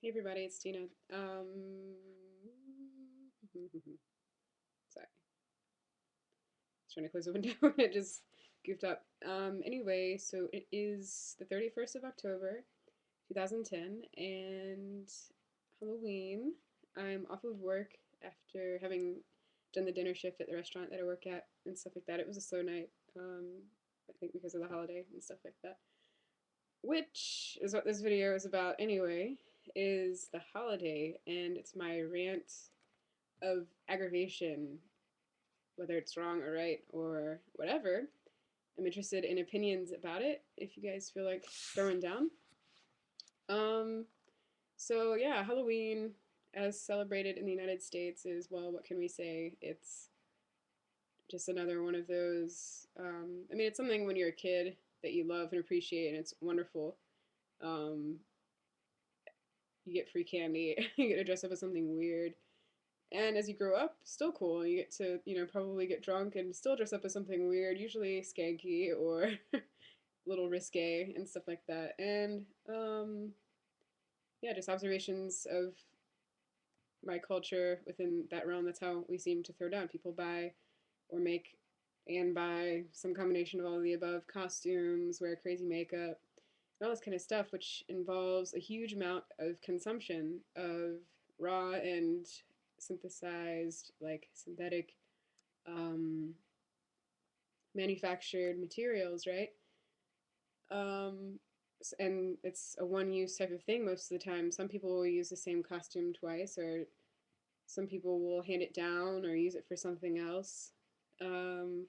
Hey everybody, it's Tina. Sorry, I was trying to close the window and it just goofed up. Anyway, so it is the 31st of October, 2010, and Halloween. I'm off of work after having done the dinner shift at the restaurant that I work at and stuff like that. It was a slow night, I think because of the holiday and stuff like that. Which is what this video is about anyway, is the holiday, and it's my rant of aggravation, whether it's wrong or right or whatever. I'm interested in opinions about it if you guys feel like throwing down. Um, so yeah, Halloween, as celebrated in the United States, is, well, what can we say? It's just another one of those. I mean, it's something when you're a kid that you love and appreciate, and it's wonderful. Um, you get free candy, you get to dress up as something weird. And as you grow up, still cool. You get to, probably get drunk and still dress up as something weird, usually skanky or a little risque and stuff like that. And yeah, just observations of my culture within that realm. That's how we seem to throw down. People buy or make and buy some combination of all of the above costumes, wear crazy makeup, and all this kind of stuff, which involves a huge amount of consumption of raw and synthesized, like synthetic, um, manufactured materials, right? Um, and it's a one use type of thing most of the time. Some people will use the same costume twice, or some people will hand it down or use it for something else. Um,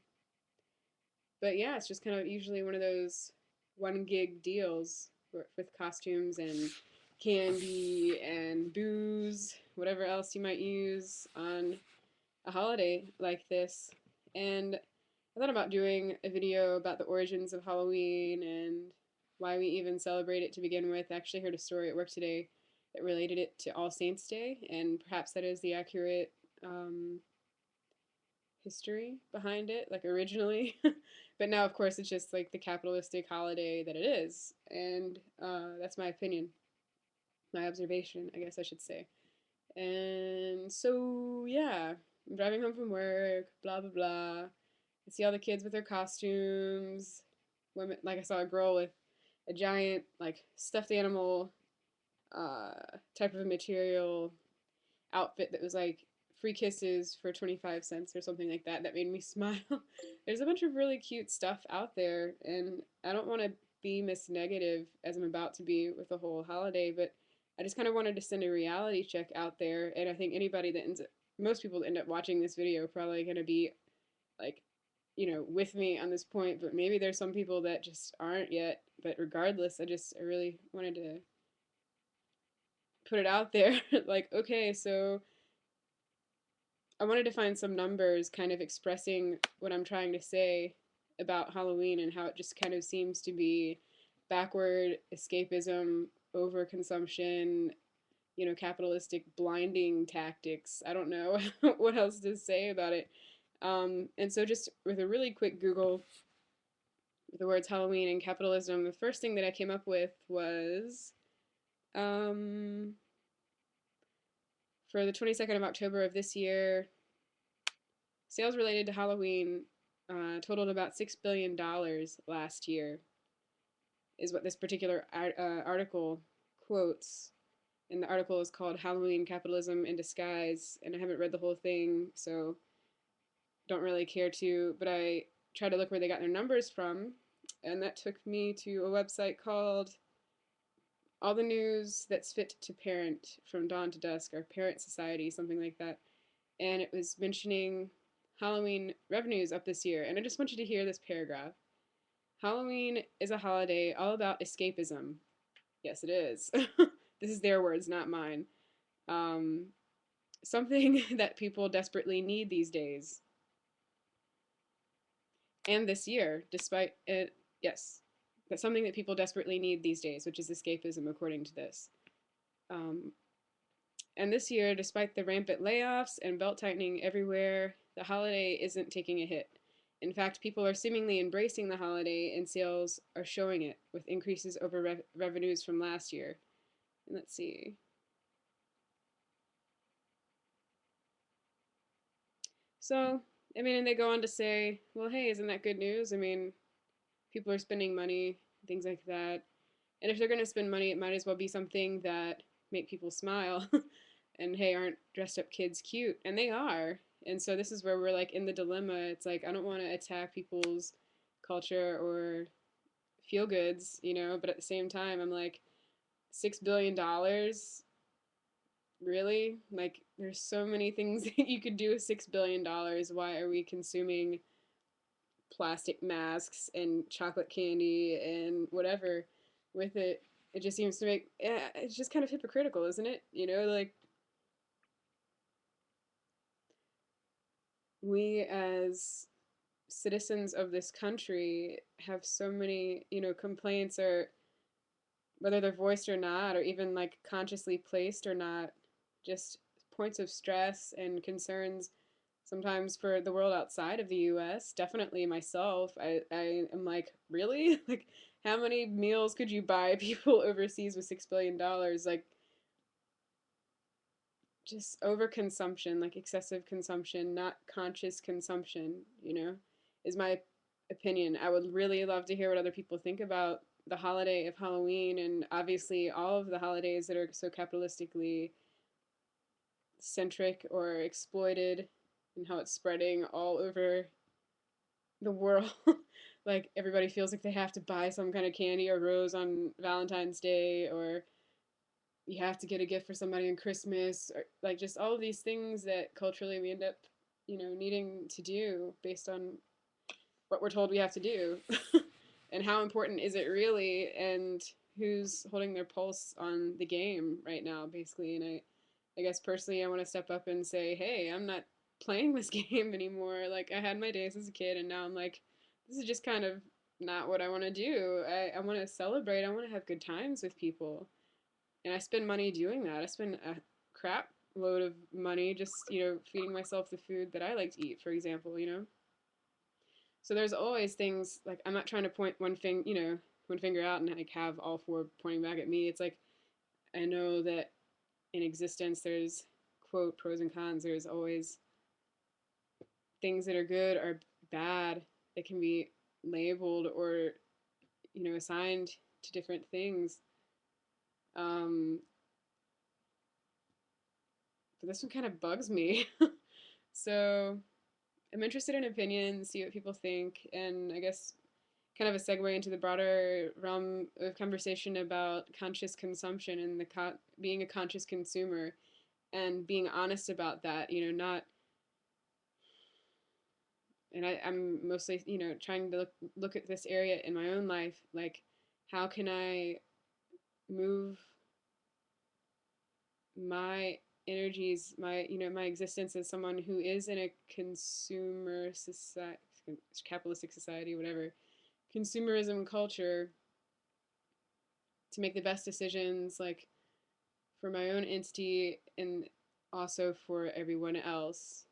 but yeah, it's just kind of usually one of those one gig deals with costumes and candy and booze, whatever else you might use on a holiday like this. And I thought about doing a video about the origins of Halloween and why we even celebrate it to begin with. I actually heard a story at work today that related it to All Saints Day, and perhaps that is the accurate um, history behind it, like originally. But now, of course, it's just like the capitalistic holiday that it is. And that's my opinion, my observation, I guess I should say. And so, yeah, I'm driving home from work, blah, blah, blah. I see all the kids with their costumes. Women, like I saw a girl with a giant, like, stuffed animal uh, type of material outfit that was like free kisses for 25 cents or something like that. That made me smile. There's a bunch of really cute stuff out there, and I don't want to be Miss Negative as I'm about to be with the whole holiday, but I just kind of wanted to send a reality check out there, and I think anybody that ends up, most people that end up watching this video are probably going to be like, with me on this point, but maybe there's some people that just aren't yet. But regardless, I really wanted to put it out there. Like, okay, so I wanted to find some numbers kind of expressing what I'm trying to say about Halloween and how it just kind of seems to be backward escapism, overconsumption, capitalistic blinding tactics. I don't know what else to say about it. And so, just with a really quick Google with the words Halloween and capitalism, the first thing that I came up with was, um, for the 22nd of October of this year, sales related to Halloween totaled about $6 billion last year, is what this particular article quotes. And the article is called Halloween Capitalism in Disguise. And I haven't read the whole thing, so don't really care to. But I tried to look where they got their numbers from. And that took me to a website called All the News That's Fit to Parent from Dawn to Dusk, or Parent Society, something like that. And it was mentioning Halloween revenues up this year. And I just want you to hear this paragraph. Halloween is a holiday all about escapism. Yes, it is. This is their words, not mine. Um, Something that people desperately need these days. And this year, despite it, yes, that's something that people desperately need these days, which is escapism, according to this. Um, and this year, despite the rampant layoffs and belt tightening everywhere, the holiday isn't taking a hit. In fact, people are seemingly embracing the holiday, and sales are showing it with increases over revenues from last year. And let's see. So, I mean, and they go on to say, well, hey, isn't that good news? I mean, people are spending money, things like that. And if they're going to spend money, it might as well be something that make people smile. And hey, aren't dressed up kids cute? And they are. And so this is where we're like in the dilemma. It's like I don't want to attack people's culture or feel goods, but at the same time I'm like $6 billion, really? Like there's so many things that you could do with $6 billion. Why are we consuming plastic masks and chocolate candy and whatever with it? It just seems to make, yeah, it's just kind of hypocritical, isn't it? Like we as citizens of this country have so many, complaints, or whether they're voiced or not, or even like consciously placed or not, just points of stress and concerns sometimes for the world outside of the US. Definitely myself. I am like, really? Like, how many meals could you buy people overseas with $6 billion? Like, just overconsumption, like excessive consumption, not conscious consumption, is my opinion. I would really love to hear what other people think about the holiday of Halloween, and obviously all of the holidays that are so capitalistically centric or exploited, and how it's spreading all over the world. Like everybody feels like they have to buy some kind of candy or rose on Valentine's Day, or you have to get a gift for somebody on Christmas, or like just all of these things that culturally we end up, needing to do based on what we're told we have to do. And how important is it really, and who's holding their pulse on the game right now, basically. And I guess personally I want to step up and say, hey, I'm not playing this game anymore. Like I had my days as a kid, and now I'm like, this is just kind of not what I want to do. I want to celebrate. I want to have good times with people, and I spend money doing that. I spend a crap load of money just, feeding myself the food that I like to eat, for example. So there's always things like I'm not trying to point one finger out and like have all four pointing back at me. It's like I know that in existence there's quote pros and cons. There's always things that are good or bad that can be labeled or assigned to different things. Um, but this one kind of bugs me. So I'm interested in opinions, see what people think, and I guess kind of a segue into the broader realm of conversation about conscious consumption and being a conscious consumer and being honest about that. Not. And I'm mostly trying to look at this area in my own life, like how can I move my energies, my existence as someone who is in a consumer society, capitalistic society, whatever, consumerism culture, to make the best decisions, like for my own entity and also for everyone else.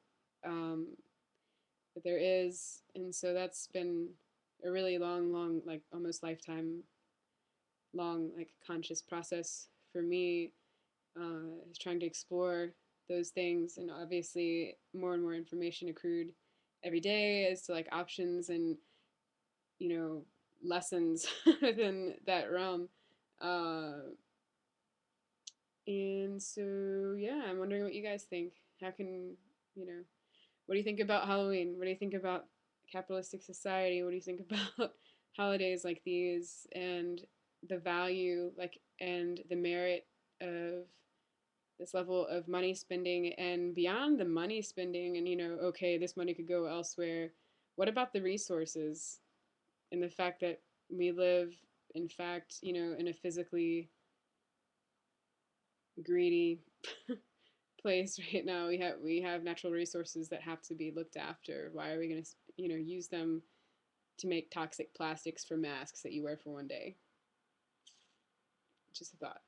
um, but there is, and so that's been a really long, like almost lifetime long, like conscious process for me, is trying to explore those things. And obviously more and more information accrued every day as to like options and you know lessons within that realm. Uh, and so yeah, I'm wondering what you guys think. How can you know what do you think about Halloween? What do you think about capitalistic society? What do you think about holidays like these, and the value, like, and the merit of this level of money spending, and beyond the money spending, and okay, this money could go elsewhere. What about the resources and the fact that we live, in fact, in a physically greedy place right now? We have natural resources that have to be looked after. Why are we going to use them to make toxic plastics for masks that you wear for one day? Just a thought.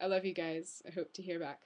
I love you guys. I hope to hear back.